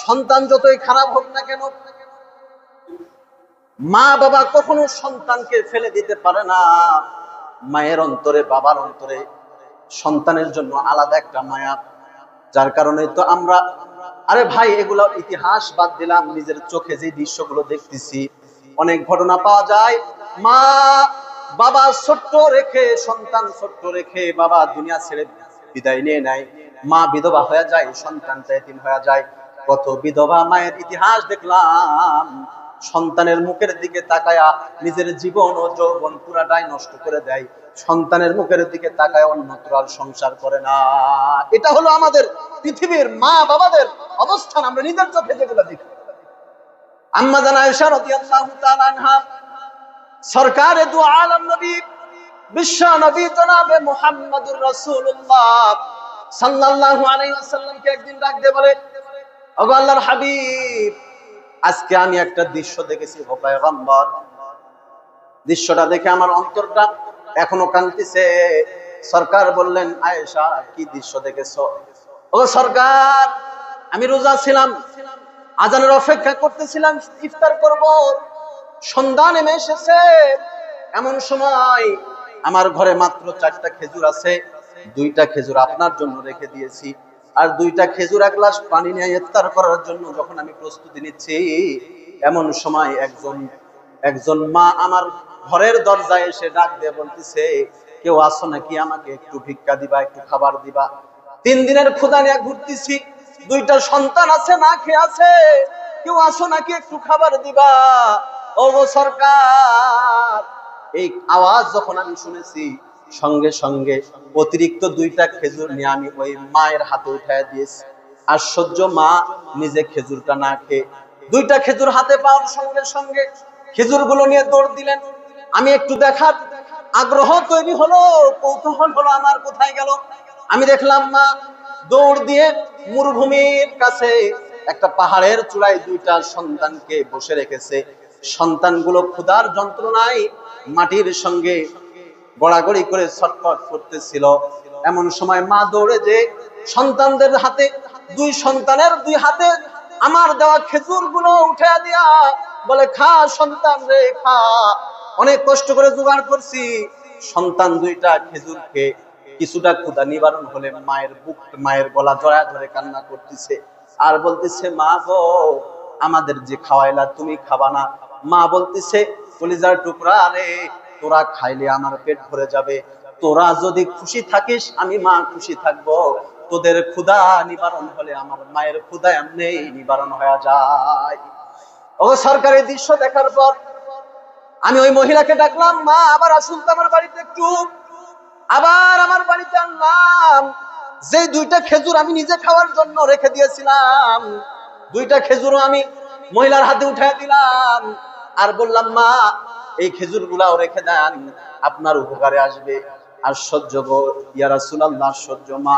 সন্তান যতই খারাপ হোক না কেন, মা বাবা কখনো সন্তানকে ফেলে দিতে পারে না। মায়ের অন্তরে, বাবার অন্তরে সন্তানের জন্য আলাদা একটা মায়া। যার কারণে তো আমরা, আরে ভাই, এগুলো ইতিহাস বাদ দিলাম, নিজের চোখে যে দৃশ্যগুলো দেখতেছি, অনেক ঘটনা পাওয়া যায়। মা বাবা ছোট্ট রেখে, সন্তান ছোট্ট রেখে বাবা দুনিয়া ছেড়ে বিদায় নিয়ে নেয়, মা বিধবা হয়ে যায়, সন্তানটা এতিম হয়ে যায়। কত বিধবা মায়ের ইতিহাস দেখলাম, সন্তানের মুখের দিকে তাকায়া নিজের জীবন ও যৌবন পুরাটাই নষ্ট করে দেয়, সন্তানের মুখের দিকে তাকায় অন্যত্র আর সংসার করে না। এটা হলো আমাদের পৃথিবীর মা বাবাদের অবস্থান, আমরা নিজের চোখে যেগুলো দেখি। আম্মা জান আয়েশা রাদিয়াল্লাহু তাআলা আনহা, সরকারে দু আলম নবী, বিশ্ব নবী জনাবে মুহাম্মদুর রাসূলুল্লাহ সাল্লাল্লাহু আলাইহি ওয়াসাল্লামকে একদিন ডাক দিয়ে বলে, ওগো আল্লাহর হাবিব, আজকে আমি একটা দৃশ্য দেখেছি ও পয়গম্বর, দৃশ্যটা দেখে আমার অন্তরটা এখনো কাঁদতেছে। সরকার বললেন, আয়েশা, কি দৃশ্য দেখেছো? ও সরকার, আমি রোজা ছিলাম, আজানের অপেক্ষা করতেছিলাম, ইফতার করব, সন্ধ্যা নেমে এসেছে। এমন সময় আমার ঘরে মাত্র 4টা খেজুর আছে, 2টা খেজুর আপনার জন্য রেখে দিয়েছি, আর 2টা খেজুর, এক গ্লাস পানি নিয়ে ইফতার করার জন্য যখন আমি প্রস্তুতি নিচ্ছি, এমন সময় একজন মা আমার ঘরের দরজায় এসে ডাক দিয়ে বলতেছে, কেউ আসো নাকি, আমাকে একটু ভিক্ষা দিবা, একটু খাবার দিবা, 3 দিনের ক্ষুধা নিয়ে ঘুরতেছি, 2টা সন্তান আছে, না খেয়ে আছে, কেউ আসো নাকি, একটু খাবার দিবা। ও সরকার, এই আওয়াজ যখন আমি শুনেছি, সঙ্গে সঙ্গে অতিরিক্ত 2টা খেজুর নিয়ে আমি ওই মায়ের হাতে উঠায় দিয়েছি। আশ্চর্য, মা নিজে খেজুরটা না খেয়ে 2টা খেজুর হাতে পাওয়ার সঙ্গে সঙ্গে খেজুরগুলো নিয়ে দৌড় দিলেন। আমি একটু দেখার আগ্রহ তৈরি হলো, কৌতূহল হলো আমার কোথায় গেল। আমি দেখলাম মা দৌড় দিয়ে মরুভূমির কাছে একটা পাহাড়ের চূড়ায় 2টা সন্তানকে বসে রেখেছে। সন্তানগুলো ক্ষুধার যন্ত্রণায় মাটির সঙ্গে গড়াগড়ি করে ছটফট করতেছিল। এমন সময় মা দৌড়ে যে সন্তানদের হাতে, 2 সন্তানের 2 হাতে আমার দেওয়া খেজুর গুলো উঠে দিয়া বলে, খা সন্তান রে, খা, অনেক কষ্ট করে জোগাড় করছি। সন্তান 2টা খেজুর খেয়ে কিছুটা ক্ষুধা নিবারণ হলে মায়ের গলা জড়ায় ধরে কান্না করতেছে আর বলতেছে, মা গো, আমাদের যে খাওয়াইলা তুমি খাবা না? মা বলতেছে, কলিজার টুকরা রে, তোরা খাইলে আমার পেট ভরে যাবে, তোরা যদি খুশি থাকিস আমি মা খুশি থাকবো, তোদের ক্ষুধা নিবারণ হলে আমার মায়ের ক্ষুধা এমনি নিবারণ হয়ে যায়। ও সরকারি দৃশ্য দেখার পর আমি ওই মহিলাকে ডাকলাম, মা আবার আসুন তো আমার বাড়িতে একটু। আবার আমার বাড়িতে আনলাম, যে 2টা খেজুর আমি নিজে খাওয়ার জন্য রেখে দিয়েছিলাম, 2টা খেজুরও আমি মহিলার হাতে উঠায় দিলাম আর বললাম, মা এই খেজুর গুলাও রেখে দেন, আপনার উপকারে আসবে। আশ্চর্য গো ইয়া রাসূলুল্লাহ, আশ্চর্য, মা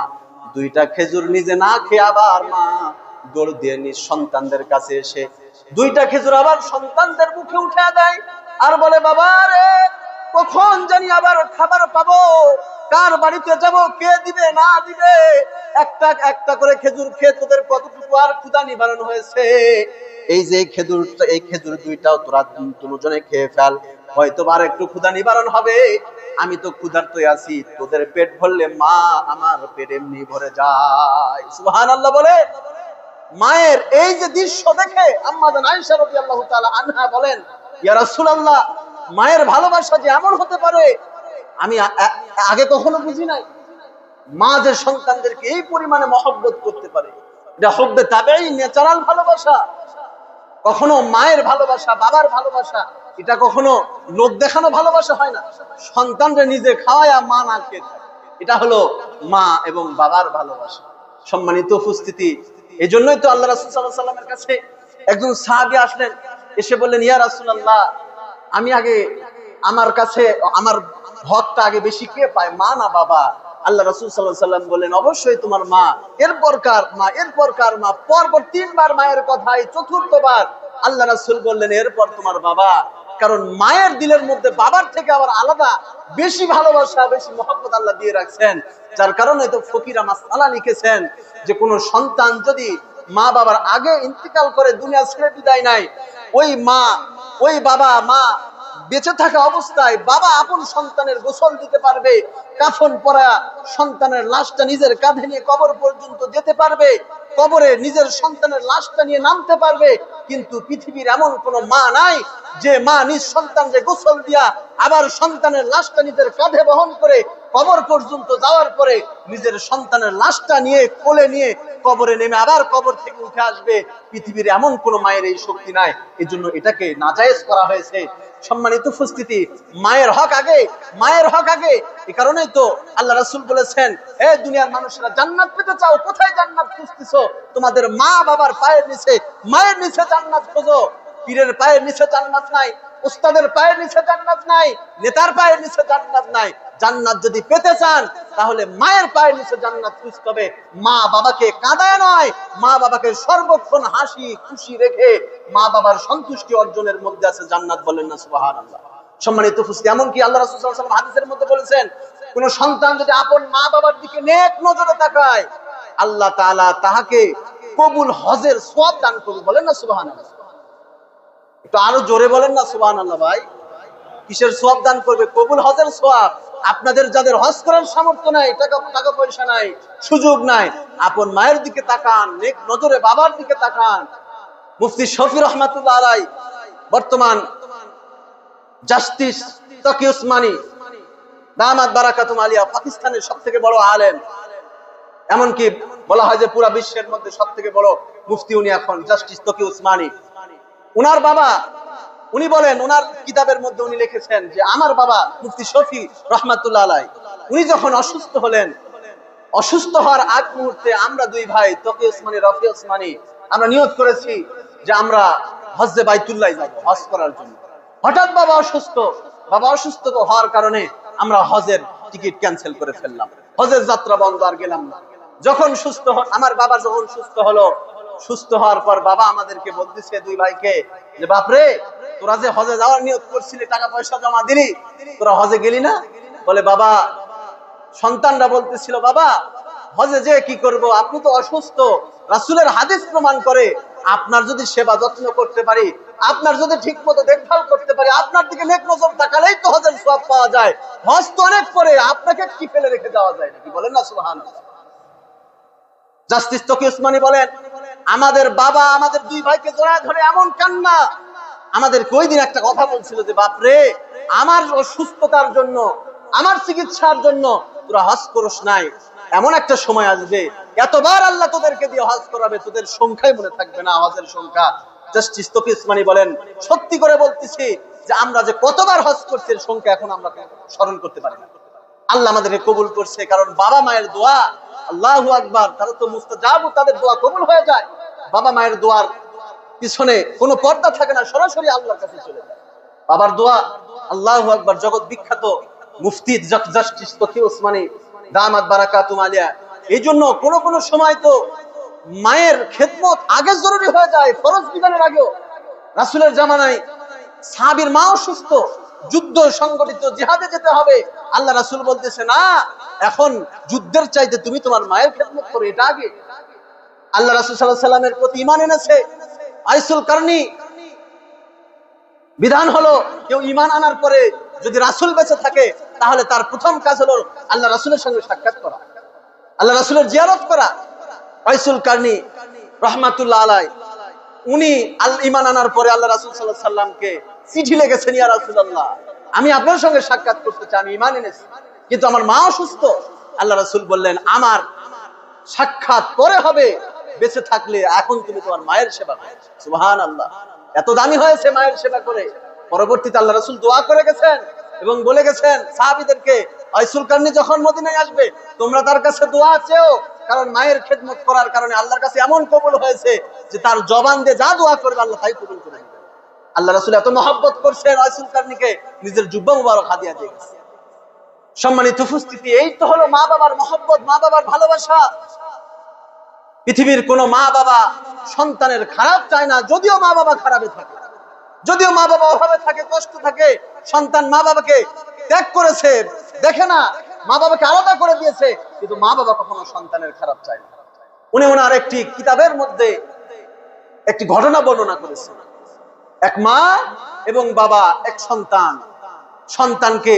2টা খেজুর নিজে না খেয়ে আবার মা দৌড় দিয়ে নিজ সন্তানদের কাছে এসে 2টা খেজুর আবার সন্তানদের মুখে উঠে দেয় আর বলে, বাবা রে, কখন জানি আবার খাবার পাবো, কার বাড়িতে যাব, কে দিবে না দিবে, একটা একটা করে খেজুর খেয়ে তোদের কতটুকু আর ক্ষুধা নিবারণ হয়েছে। এই যে এই খেজুর 2টাও তোরা 2জনে খেয়ে ফেল, হয়তো আর একটু ক্ষুধা নিবারণ হবে, আমি তো ক্ষুধার্তই আছি, তোদের পেট ভরলে মা আমার পেট এমনি ভরে যায়। সুবহানাল্লাহ বলে। মায়ের এই যে দৃশ্য দেখে আম্মা জান আয়েশা রাদিয়াল্লাহু তাআলা আনহা বলেন, ইয়া রাসূলুল্লাহ, মায়ের ভালোবাসা যে এমন হতে পারে আমি আগে কখনো বুঝি নাই। মা যে সন্তানদেরকে এই পরিমাণে মহব্বত করতে পারে, এটা হুব্বে তাবেঈ, ন্যাচারাল ভালোবাসা। কখনো মায়ের ভালোবাসা, বাবার ভালোবাসা, এটা কখনো লোক দেখানো ভালোবাসা হয় না। সন্তানরা নিজে খাওয়ায়া মা না খেয়ে থাকে, এটা হলো মা এবং বাবার ভালোবাসা। সম্মানিত উপস্থিতি, এই জন্যই তো আল্লাহ রাসূল সাল্লাল্লাহু আলাইহি ওয়াসাল্লামের কাছে একজন সাহাবী আসলেন, এসে বললেন, ইয়া রাসূলুল্লাহ, আমি আগে, আমার কাছে আমার হকটা আগে বেশি কে পায়, মা না বাবা? আল্লাহ রাসূল সাল্লাল্লাহু আলাইহি ওয়াসাল্লাম বললেন, অবশ্যই তোমার মা, এরপর কার মা, এরপর কার মা, পরপর 3বার মায়ের কথাই, চতুর্থবার আল্লাহ রাসূল বললেন, এরপর তোমার বাবা। কারণ মায়ের দিলের মধ্যে বাবার থেকে আবার আলাদা বেশি ভালোবাসা, বেশি মহব্বত আল্লাহ দিয়ে রাখছেন। যার কারণে তো ফকিরা মাসআলা লিখেছেন যে কোন সন্তান যদি মা বাবার আগে ইন্তিকাল করে দুনিয়া ছেড়ে বিদায় নাই, ওই মা ওই বাবা মা বেঁচে থাকা অবস্থায় বাবা আপন সন্তানের গোসল দিতে পারবে, কাফন পরা সন্তানের লাশটা নিজের কাঁধে নিয়ে কবর পর্যন্ত যেতে পারবে, কবরে নিজের সন্তানের লাশটা নিয়ে নামতে পারবে। কিন্তু পৃথিবীর এমন কোন মা নাই যে মা নিজ সন্তানকে গোসল দিয়া আবার সন্তানের লাশটা নিজের কাঁধে বহন করে কবর পর্যন্ত যাওয়ার পরে নিজের সন্তানের লাশটা নিয়ে কোলে নিয়ে কবরে নেমে আবার কবর থেকে উঠে আসবে। পৃথিবীর এমন কোন মায়ের এই শক্তি নাই, এই জন্য এটাকে নাজায়েজ করা হয়েছে। সম্মানিত উপস্থিতি, মায়ের হক আগে, মায়ের হক আগে। এই কারণেই তো আল্লাহ রাসূল বলেছেন, হে দুনিয়ার মানুষরা, জান্নাত পেতে চাও, কোথায় জান্নাত খুঁজতেছো? তোমাদের মা বাবার পায়ের নিচে, মায়ের নিচে জান্নাত খোঁজো। পীরের পায়ের নিচে জান্নাত নাই, উস্তাদের পায়ের নিচে জান্নাত নাই, নেতার পায়ের নিচে জান্নাত নাই। জান্নাত যদি পেতে চান তাহলে মায়ের পায়ের নিচে জান্নাত খুঁজতে হবে। মা বাবাকে কাঁদায় নয়, মা বাবাকে সর্বক্ষণ হাসি খুশি রেখে মা বাবার সন্তুষ্টি অর্জনের মধ্যে আছে জান্নাত। বলেন না সুবহানাল্লাহ। সম্মানিত উপস্থিতি, এমনকি আল্লাহ রাসূল সাল্লাল্লাহু আলাইহি ওয়াসাল্লাম হাদিসের মধ্যে বলেছেন, কোন সন্তান যদি আপন মা বাবার দিকে নেক নজরে তাকায়, আল্লাহ তাআলা তাহাকে কবুল হজের সওয়াব দান করবে। বলেন না সুবহানাল্লাহ। একটু আরো জোরে বলেন না সুবহানাল্লাহ। ভাই, কিসের সওয়াব দান করবে? কবুল হজের সওয়াব। আপনাদের যাদের হজ করার সামর্থ্য নাই, টাকা পয়সা নাই, সুযোগ নাই, আপন মায়ের দিকে তাকান, নেক নজরে বাবার দিকে তাকান। মুফতি শফি রহমাতুল্লাহ আলাইহি, বর্তমান জাস্টিস তকি উসমানী দামাত বারাকাতুম আলিয়া, পাকিস্তানের সবথেকে বড় আলেম, এমনকি বলা হয় যে পুরা বিশ্বের মধ্যে সবথেকে বড় মুফতি উনি এখন, জাস্টিস তকি উসমানী। উনার বাবা, উনি বলেন, উনার কিতাবের মধ্যে উনি লিখেছেন যে আমার বাবা মুফতি শফি রহমাতুল্লাহ আলাইহি, উনি যখন অসুস্থ হলেন, অসুস্থ হওয়ার আগ মুহূর্তে আমরা দুই ভাই তকি উসমানী, রফি উসমানী, আমরা নিয়ত করেছি যে আমরা হজ্জে বাইতুল্লাহ যাব, হজ করার জন্য। হঠাৎ বাবা অসুস্থ, বাবা অসুস্থ হওয়ার কারণে আমরা হজের টিকিট ক্যান্সেল করে ফেললাম, হজের যাত্রা বন্ধ, আর গেলাম না। যখন আমার বাবা যখন সুস্থ হলো, সুস্থ হওয়ার পর বাবা আমাদেরকে বলতেছে, দুই ভাইকে, যে বাপরে, তোরা যে হজে যাওয়ার নিয়ত করছিলি, টাকা পয়সা জমা দিলি, তোরা হজে গেলি না? বলে বাবা, সন্তানরা বলতেছিল, বাবা হজে যে কি করব, আপনি তো অসুস্থ, রাসূলের হাদিস প্রমাণ করে আপনার যদি সেবা যত্ন করতে পারি, আপনার যদি ঠিক মতো দেখভাল করতে পারি, আপনার দিকে নেক নজর তাকালেই তো হজের সওয়াব পাওয়া যায়। হজ তো অনেক পরে, আপনাকে কি ফেলে রেখে যাওয়া যায় নাকি? বলেন না সুবহানাল্লাহ। জাস্টিস তকি উসমানী বলেন, আমাদের বাবা আমাদের দুই ভাইকে জড়ায় ধরে এমন কান্না, আমাদের কই দিন একটা কথা বলছিল যে বাপরে, আমার অসুস্থতার জন্য, আমার চিকিৎসার জন্য তোরা হজ করস নাই, এমন একটা সময় আসবে এতবার আল্লাহ তোদেরকে দিয়ে হজ করাবে, তোদের সংখ্যাই মনে থাকবে না, হজের সংখ্যা। জাস্টিস তকি উসমানী বলেন, সত্যি করে বলতেছি যে আমরা যে কতবার হজ করছি এর সংখ্যা এখন আমরা স্মরণ করতে পারি না। আল্লাহ আমাদেরকে কবুল করছে, কারণ বাবা মায়ের দোয়া, আল্লাহু আকবার, তারা তো মুস্তাজাব, তাদের দোয়া কবুল হয়ে যায়। বাবা মায়ের দোয়ার পিছনে কোনো পর্দা থাকে না, সরাসরি আল্লাহর কাছে চলে যায় বাবার দোয়া। আল্লাহু আকবার। জগৎ বিখ্যাত মুফতি জাস্টিস তকি উসমানী দামাত বারাকাতুম আলিয়া, এই জন্য কোন সময় তো মায়ের খেদমত আগে জরুরি হয়ে যায়, ফরজ বিধানের আগেও। রাসূলের জামানায় সাহাবীর মা অসুস্থ, যুদ্ধ সংগঠিত, জিহাদে যেতে হবে, আল্লাহ রাসূল বলতেছে, না, এখন যুদ্ধের চাইতে তুমি তোমার মায়ের খেদমত করো, এটা আগে। আল্লাহ রাসূল সাল্লাল্লাহু আলাইহি ওয়াসাল্লামের প্রতি ঈমান এনেছে আইসুল কারনি। বিধান হলো, কেউ ঈমান আনার পরে যদি রাসূল বেঁচে থাকে, তাহলে তার প্রথম কাজ হলো আল্লাহ রাসূলের সঙ্গে সাক্ষাৎ করা, আল্লাহ রাসূলের জিয়ারত করা। আইসুল কারনি রহমাতুল্লাহ আলাইহি, উনি ঈমান আনার পরে আল্লাহ রাসূল সাল্লাল্লাহু আলাইহি ওয়াসাল্লামকে চিঠি লিখেছেন, ইয়া রাসূলুল্লাহ, আমি আপনার সঙ্গে সাক্ষাৎ করতে চাই, আমি ঈমান এনেছি, কিন্তু আমার মা অসুস্থ। আল্লাহ রাসূল বললেন, আমার সাক্ষাৎ পরে হবে, বেঁচে থাকলে এখন তুমি তোমার মায়ের সেবা করো। সুবহানাল্লাহ। এত দামি হয়েছে মায়ের সেবা করে। পরবর্তীতে আল্লাহ রাসূল দোয়া করে গেছেন এবং বলে গেছেন সাহাবীদেরকে, আইসুল কারনি যখন মদিনায় আসবে, তোমরা তার কাছে দোয়া চেও, কারণ মায়ের খেদমত করার কারণে আল্লাহর কাছে এমন কবুল হয়েছে যে তার জবান দিয়ে যা দোয়া করবে আল্লাহ তাই কবুল করে নেবেন। আল্লাহ রাসূল এত মহব্বত করছেন আইসুল কারনিকে, নিজের জুব্বা মুবারক হাদিয়া দিয়ে গেছে। সম্মানিত উপস্থিতি, এই তো হলো মা বাবার মহব্বত, মা বাবার ভালোবাসা। পৃথিবীর কোন মা বাবা সন্তানের খারাপ চায় না, যদিও মা বাবা খারাপে থাকে, যদিও মা বাবা অভাবে থাকে, কষ্ট থাকে, সন্তান মা বাবাকে ত্যাগ করেছে, দেখে না, মা বাবাকে আলাদা করে দিয়েছে, কিন্তু মা বাবা কখনো সন্তানের খারাপ চায় না। উনি ওনার একটি কিতাবের মধ্যে একটি ঘটনা বর্ণনা করেছেন। এক মা এবং বাবা এক সন্তানকে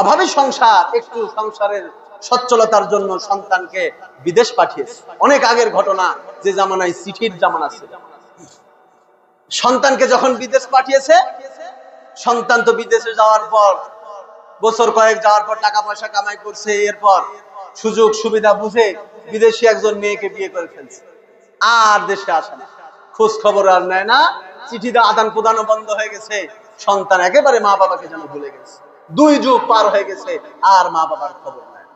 অভাবী সংসার, একটু সংসারের সচ্ছলতার জন্য সন্তানকে বিদেশ পাঠিয়েছে। অনেক আগের ঘটনা, যে জামানায় চিঠির জামানা ছিল। সন্তানকে যখন বিদেশ পাঠিয়েছে, সন্তান তো বিদেশে যাওয়ার পর বছর কয়েক যাওয়ার পর টাকা পয়সা কামাই করছে, এরপর সুযোগ সুবিধা বুঝে বিদেশি একজন মেয়েকে বিয়ে করে ফেলছে, আর দেশে আসে না, খোঁজ খবর আর নেয় না, চিঠিতে আদান প্রদানও বন্ধ হয়ে গেছে। সন্তান একেবারে মা বাবাকে যেন ভুলে গেছে। 2 যুগ পার হয়ে গেছে, আর মা বাবার খবর নাই।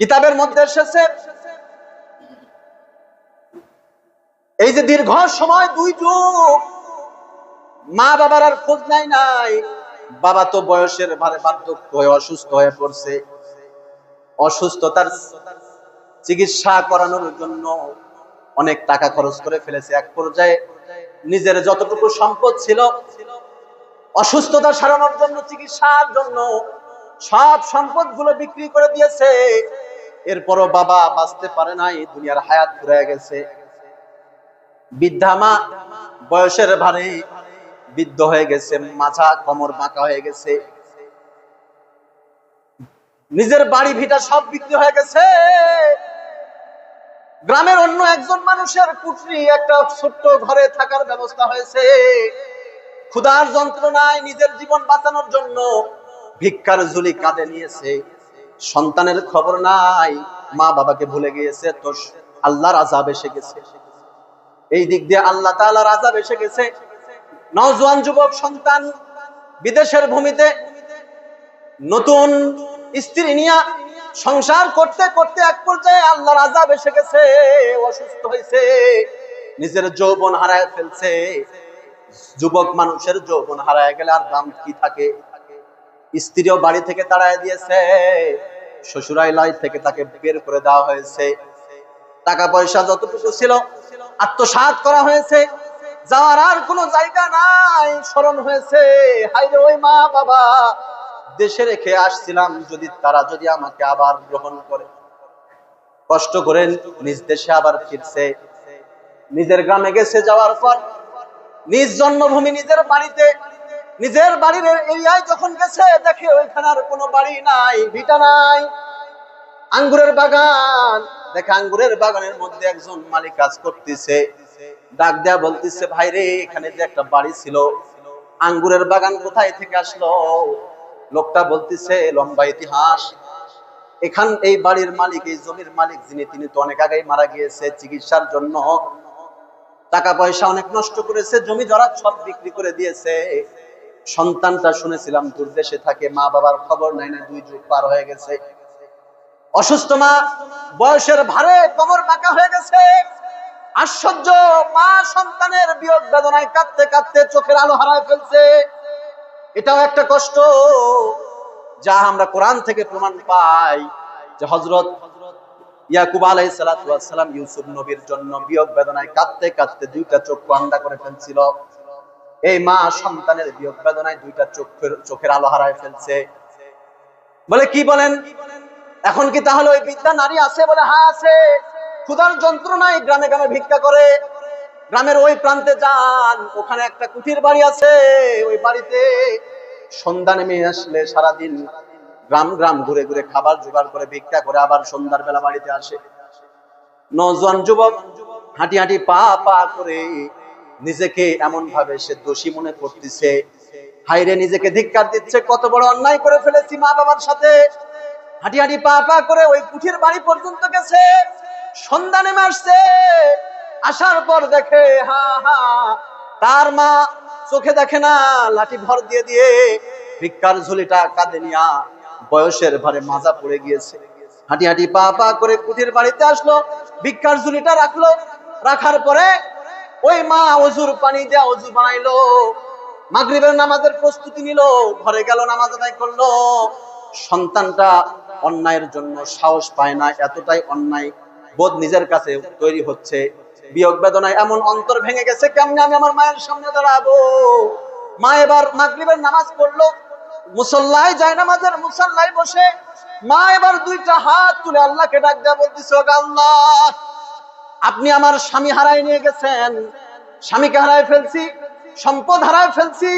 কিতাবের মধ্যে এসেছে এই যে দীর্ঘ সময় 2 যুগ মা বাবার আর খোঁজ নাই। বাবা তো বয়সের ভারে বার্ধক্য হয়ে অসুস্থ হয়ে পড়ছে। অসুস্থতার চিকিৎসা করানোর জন্য অনেক টাকা খরচ করে ফেলেছে। এক পর্যায়ে নিজের যতটুকু সম্পদ ছিল, অসুস্থতা সারানোর জন্য, চিকিৎসার জন্য সব সম্পদ গুলো বিক্রি করে দিয়েছে। এরপরও বাবা বাঁচতে পারে নাই, দুনিয়ার হায়াত ফুরিয়ে গেছে। বৃদ্ধা মা বয়সের ভারে বৃদ্ধ হয়ে গেছে, মাথা কোমর বাঁকা হয়ে গেছে, নিজের বাড়ি ভিটা সব বিক্রি হয়ে গেছে। গ্রামের অন্য একজন মানুষের কুঠরি একটা ছোট্ট ঘরে থাকার ব্যবস্থা হয়েছে। ক্ষুধার যন্ত্রণায় নিজের জীবন বাঁচানোর জন্য ভিক্ষার ঝুলি কাঁধে নিয়েছে। সন্তানের খবর নাই, মা বাবাকে ভুলে গিয়েছে। তো আল্লাহর আযাব এসে গেছে। এই দিক দিয়ে আল্লাহ তাআলার আযাব এসে গেছে। নওজোয়ান যুবক সন্তান বিদেশের ভূমিতে নতুন স্ত্রী নিয়ে সংসার করতে করতে এক পর্যায়ে আল্লাহর আযাব এসে গেছে। অসুস্থ হয়েছে, নিজের যৌবন হারায় ফেলছে। যুবক মানুষের যৌবন হারায় গেলে আর দাম কি থাকে? স্ত্রীও বাড়ি থেকে তাড়ায় দিয়েছে, শ্বশুরালয় থেকে তাকে বের করে দেওয়া হয়েছে। টাকা পয়সা যতটুকু ছিল আত্মসাৎ করা হয়েছে। যাওয়ার আর কোনো জায়গা নাই। স্মরণ হয়েছে, হায়রে ওই মা বাবা দেশে রেখে আসছিলাম, তারা যদি আমাকে আবার গ্রহণ করে। কষ্ট করে নিজ দেশে আবার ফিরছে, নিজের গ্রামে গেছে। যাওয়ার পর নিজ জন্মভূমি, নিজের বাড়িতে, নিজের বাড়ির এরিয়ায় যখন গেছে, দেখে ওইখানে আর কোনো বাড়ি নাই, ভিটা নাই। আঙ্গুরের বাগান দেখে, আঙ্গুরের বাগানের মধ্যে একজন মালিক কাজ করতেছে। ডাক দেয়া বলতেছে, ভাই রে, এখানে যে একটা বাড়ি ছিল, আঙ্গুরের বাগান কোথায় থেকে আসলো? লোকটা বলতেছে, লম্বা ইতিহাস। এই বাড়ির মালিক, এই জমির মালিক যিনি, তিনি তো অনেক আগেই মারা গিয়েছে। চিকিৎসার জন্য টাকা পয়সা অনেক নষ্ট করেছে, জমি জমা সব বিক্রি করে দিয়েছে। সন্তানটা শুনেছিলাম দূর দেশে থাকে, মা বাবার খবর নাই, না 2 যুগ পার হয়ে গেছে। অসুস্থ মা, বয়সের ভারে কোমর বাঁকা হয়ে গেছে। আশ্চর্য, মা সন্তানের বিয়োগ বেদনায় কাঁদতে কাঁদতে চোখের আলো হারায় ফেলছে। এটাও একটা কষ্ট, যা আমরা কোরআন থেকে প্রমাণ পাই যে হযরত ইয়াকুব আলাইহিস সালাতু ওয়াস সালাম ইউসুফ নবীর জন্য বিয়োগ বেদনায় কাঁদতে কাঁদতে 2টা চক্ষু আন্ধা করে ফেলছিল। এই মা সন্তানের বিয়োগ বেদনায় 2টা চোখের আলো হারায় ফেলছে। বলে, কি বলেন? এখন কি তাহলে ওই বৃদ্ধা নারী আছে? বলে, হ্যাঁ আছে। ক্ষুধার যন্ত্রণায় গ্রামে গ্রামে ভিক্ষা করে। গ্রামের ওই প্রান্তে যান, ওখানে একটা কুঠির বাড়ি আছে। ওই বাড়িতে সন্ধ্যা নেমে আসলে সারাদিন গ্রাম গ্রাম ঘুরে ঘুরে খাবার জোগাড় করে ভিক্ষা করে আবার সন্ধ্যার বেলা বাড়িতে আসে। নওজোয়ান যুবক হাঁটি হাঁটি পা পা করে নিজেকে এমন ভাবে সে দোষী মনে করতেছে। হায়রে, নিজেকে ধিক্কার দিচ্ছে, কত বড় অন্যায় করে ফেলেছি মা বাবার সাথে। হাঁটি হাঁটি পা পা করে ওই কুঠির বাড়ি পর্যন্ত গেছে। সন্ধ্যা নেমে আসছে। আসার পর দেখে, তার মা চোখে দেখে না, লাঠি ভর দিয়ে দিয়ে ভিক্ষার ঝুলিটা কাঁধে নিয়া বয়সের ভারে মাজা পড়ে গিয়েছে। হাঁটি হাঁটি পা পা করে কুঠির বাড়িতে আসলো, ভিক্ষার ঝুলিটা রাখলো। রাখার পরে ওই মা ওযুর পানি দিয়ে ওযু বানাইলো, মাগরিবের নামাজের প্রস্তুতি নিল, ঘরে গেল, নামাজ আদায় করলো। সন্তানটা অন্যায়ের জন্য সাহস পায় না, এতটাই অন্যায় বোধ নিজের কাছে তৈরি হচ্ছে। বিয়োগ বেদনায় এমন অন্তর ভেঙে গেছে, কেমনে আমি আমার মায়ের সামনে দাঁড়াবো? মা এবার মাগরিবের নামাজ পড়লো, মুসল্লায় যায়, নামাজের মুসল্লায় বসে মা এবার দুইটা হাত তুলে আল্লাহকে ডাক দেয়া বলতেছে, ও আল্লাহ, আপনি আমার স্বামী হারাই নিয়ে গেছেন, স্বামীকে হারাই ফেলছি, সম্পদ হারাই ফেলছি,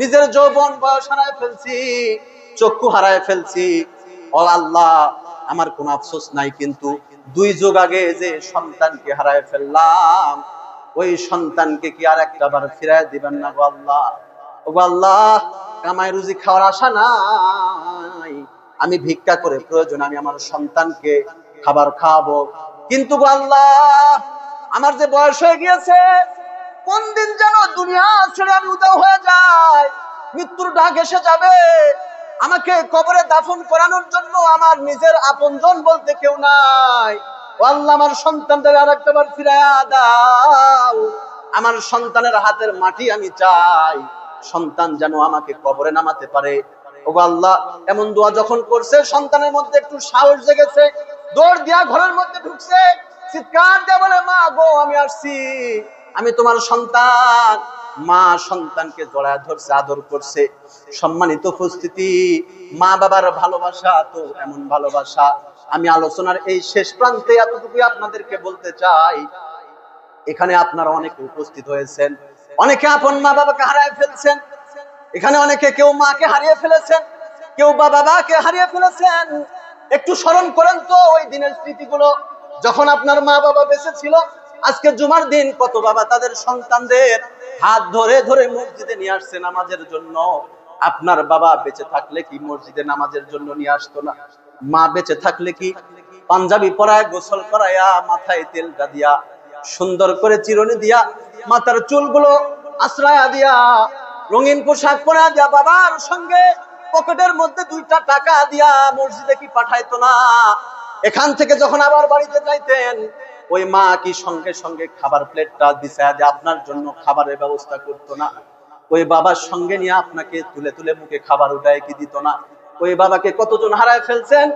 নিজের যৌবন বয়স হারাই ফেলছি, চক্ষু হারাই ফেলছি। ও আল্লাহ, আমার কোনো আফসোস নাই, কিন্তু 2 যুগ আগে যে সন্তানকে হারাই ফেললাম, ওই সন্তানকে কি আর একটা বার ফিরায় দিবেন না গো আল্লাহ? ও আল্লাহ, কামাই রুজি খাওয়ার আশা নাই, আমি ভিক্ষা করে প্রয়োজন আমি আমার সন্তানকে খাবার খাওয়াবো, কিন্তু গো আল্লাহ, আমার যে বয়স হয়ে গিয়েছে, কোন দিন যেন দুনিয়া ছেড়ে আমি উধাও হয়ে যাই, মৃত্যুর ডাক এসে যাবে, আমাকে কবরে দাফন করানোর জন্য আমার নিজের আপনজন বলতে কেউ নাই। ও আল্লাহ, আমার সন্তানদের আরেকটা বার ফিরায়া দাও, আমার সন্তানের হাতের মাটি আমি চাই, সন্তান যেন আমাকে কবরে নামাতে পারে। ও আল্লাহ, এমন দোয়া যখন করছে, সন্তানের মধ্যে একটু সাহস জেগেছে, দৌড় দিয়া ঘরের মধ্যে ঢুকছে, চিৎকার দিয়ে বলে, মা গো, আমি আসছি, আমি তোমার সন্তান। মা সন্তানকে জড়ায় ধরছে, আদর করছে। সম্মানিত উপস্থিতি, মা বাবার ভালোবাসা তো এমন ভালোবাসা, আমি আলোচনার এই শেষ প্রান্তে এতটুকু আপনাদেরকে বলতে চাই, এখানে আপনারা অনেকে উপস্থিত হয়েছেন, অনেকে আপন মা বাবাকে হারিয়ে ফেলছেন, এখানে অনেকে কেউ মাকে হারিয়ে ফেলেছেন, কেউ বাবাকে হারিয়ে ফেলেছেন। একটু স্মরণ করেন তো ওই দিনের স্মৃতিগুলো, যখন আপনার মা বাবা বেঁচে ছিল। আজকে জুমার দিন কত বাবা তাদের সন্তানদের হাত ধরে ধরে মসজিদে নিয়ে আসছে নামাজের জন্য। আপনার বাবা বেঁচে থাকলে কি মসজিদে নামাজের জন্য নিয়ে আসতো না? মা বেঁচে থাকলে কি পাঞ্জাবি পরায়, গোসল করায়া, মাথায় তেলটা দিয়া, সুন্দর করে চিরুনি দিয়া, মাথার চুলগুলো আশ্রয়া দিয়া, রঙিন পোশাক পরা দিয়া, বাবার সঙ্গে পকেটের মধ্যে 2টা টাকা দিয়া মসজিদে কি পাঠাইতো না? এখান থেকে যখন আবার বাড়িতে যাইতেন, ওই মা কি সঙ্গে সঙ্গে খাবার প্লেটটা বিছায়া দিয়ে আপনার জন্য খাবারের ব্যবস্থা করতো না? ওই বাবার সঙ্গে নিয়ে আপনাকে তুলে তুলে মুখে খাবার উঠায় কি দিত না? ওই বাবাকে কতজন হারায় ফেলছেন,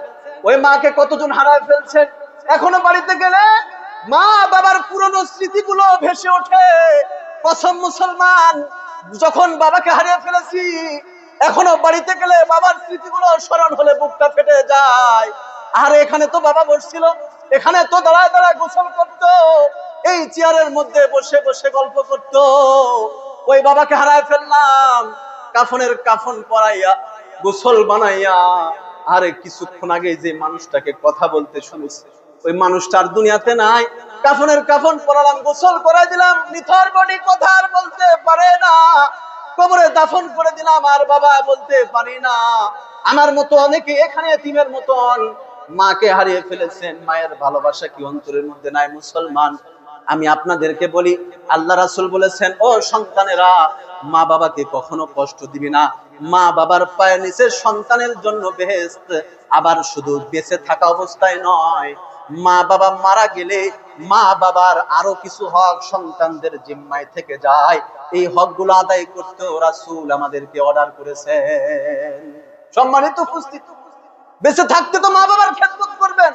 ওই মাকে কতজন হারায় ফেলছেন। এখনো বাড়িতে গেলে মা বাবার পুরনো স্মৃতিগুলো ভেসে ওঠে। কসম মুসলমান, যখন বাবাকে হারিয়ে ফেলেছি, এখনো বাড়িতে গেলে বাবার স্মৃতিগুলো স্মরণ হলে বুকটা ফেটে যায়। আর এখানে তো বাবা বসছিল, এখানে তো দাঁড়ায় দাঁড়ায় গোসল করতো, এই চেয়ারের মধ্যে বসে বসে গল্প করতো। ওই বাবাকে হারায় ফেললাম, কাফনের কাফন পরাইয়া, গোসল বানাইয়া। আরে কিছুক্ষণ আগে যে মানুষটাকে কথা বলতে শুনেছি, ওই মানুষটার দুনিয়াতে নাই। কাফনের কাফন পরালাম, গোসল করাই দিলাম, নিথর বডি কথা আর বলতে পারে না, কবরে দাফন করে দিলাম, আর বাবা বলতে পারি না। আমার মতো অনেকে এখানে এতিমের মতন মাকে হারিয়ে ফেলেছেন, মায়ের ভালোবাসা কি অন্তরের মধ্যে নাই? মুসলমান, আমি আপনাদেরকে বলি, আল্লাহ রাসূল বলেছেন, ও সন্তানেরা, মা বাবাকে কখনো কষ্ট দিবি না। মা বাবার পায়ের নিচে সন্তানের জন্য বেহেশত। আবার শুধু বেঁচে থাকা অবস্থায় নয়, মা বাবা মারা গেলে মা বাবার আরো কিছু হক সন্তানদের জিম্মায় থেকে যায়। এই হকগুলো আদায় করতে রাসূল আমাদেরকে অর্ডার করেছেন। সম্মানিত উপস্থিতি, বেঁচে থাকতে তো মা বাবার খেদমত করবেন।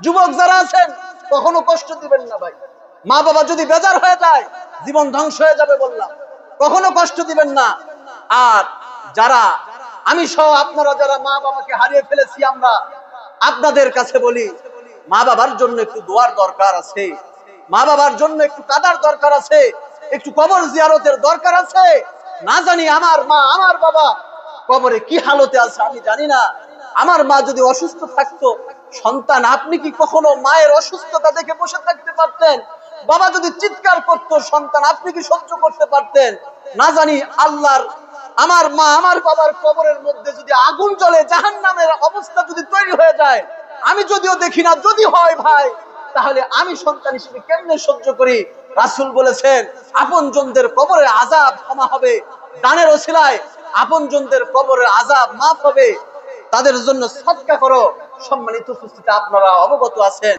যুবক যারা আছেন, কখনো কষ্ট দিবেন না ভাই। মা বাবা যদি বেজার হয়ে যায়, জীবন ধ্বংস হয়ে যাবে বললাম, কখনো কষ্ট দিবেন না। আর যারা, আমি সহ আপনারা যারা মা বাবাকে হারিয়ে ফেলেছি, আমরা আপনাদের কাছে বলি, মা বাবার জন্য একটু দোয়ার দরকার আছে, মা বাবার জন্য একটু কাদার দরকার আছে, একটু কবর জিয়ারতের দরকার আছে। না জানি আমার মা আমার বাবা কবরে কি হালতে আছে আমি জানি না। আমার মা যদি অসুস্থ থাকতো, সন্তান আপনি কি কখনো মায়ের অসুস্থতা দেখে বসে থাকতে পারতেন? বাবা যদি চিৎকার করতো, সন্তান আপনি কি সহ্য করতে পারতেন? না জানি আল্লাহর, আমার মা আমার বাবার কবরের মধ্যে যদি আগুন জ্বলে, জাহান্নামের অবস্থা যদি তৈরি হয়ে যায়, আমি যদিও দেখি না, যদি হয় ভাই, তাহলে আমি সন্তান হিসেবে কেমনে সহ্য করি? রাসূল বলেছেন, আপনজনদের কবরের আযাব ক্ষমা হবে, দানের ওসিলায় আপনজনদের কবরের আযাব মাফ হবে, তাদের জন্য সদকা করো। সম্মানিত উপস্থিতি, আপনারা অবগত আছেন।